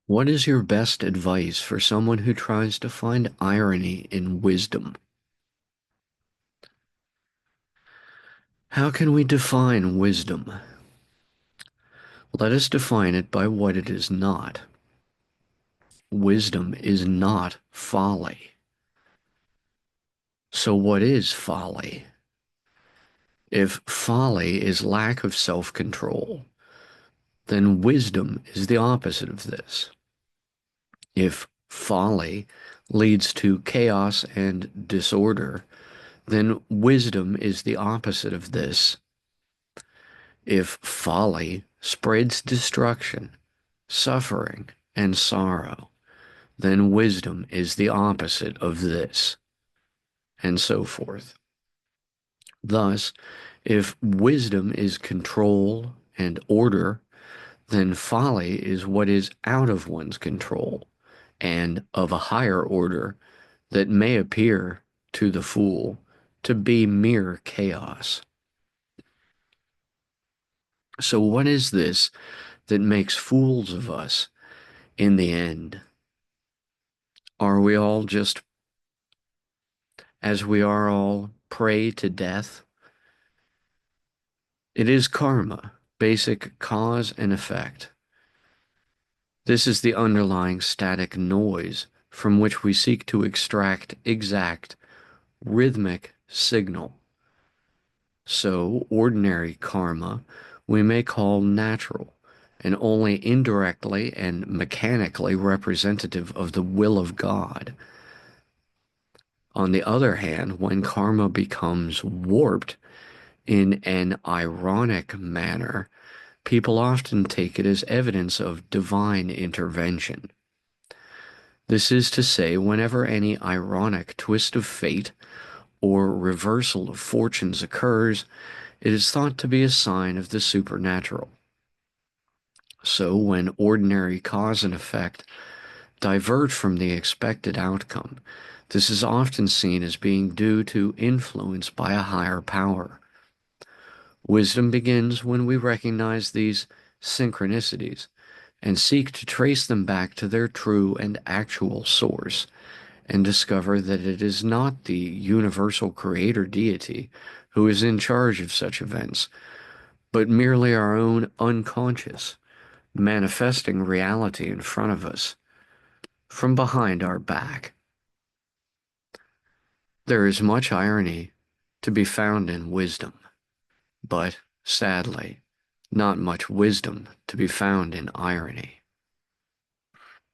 What is your best advice for someone who tries to find irony in wisdom? How can we define wisdom? Let us define it by what it is not. Wisdom is not folly. So what is folly? If folly is lack of self-control, then wisdom is the opposite of this. If folly leads to chaos and disorder, then wisdom is the opposite of this. If folly spreads destruction, suffering, and sorrow, then wisdom is the opposite of this, and so forth. Thus, if wisdom is control and order, then folly is what is out of one's control and of a higher order that may appear to the fool to be mere chaos. So, what is this that makes fools of us in the end? Are we all just, as we are all, prey to death? It is karma, basic cause and effect. This is the underlying static noise from which we seek to extract exact, rhythmic signal. So, ordinary karma we may call natural and only indirectly and mechanically representative of the will of God. On the other hand, when karma becomes warped in an ironic manner, people often take it as evidence of divine intervention. This is to say, whenever any ironic twist of fate or reversal of fortunes occurs, it is thought to be a sign of the supernatural. So, when ordinary cause and effect divert from the expected outcome, this is often seen as being due to influence by a higher power. Wisdom begins when we recognize these synchronicities and seek to trace them back to their true and actual source, and discover that it is not the universal creator deity who is in charge of such events, but merely our own unconscious, manifesting reality in front of us, from behind our back. There is much irony to be found in wisdom, but, sadly, not much wisdom to be found in irony.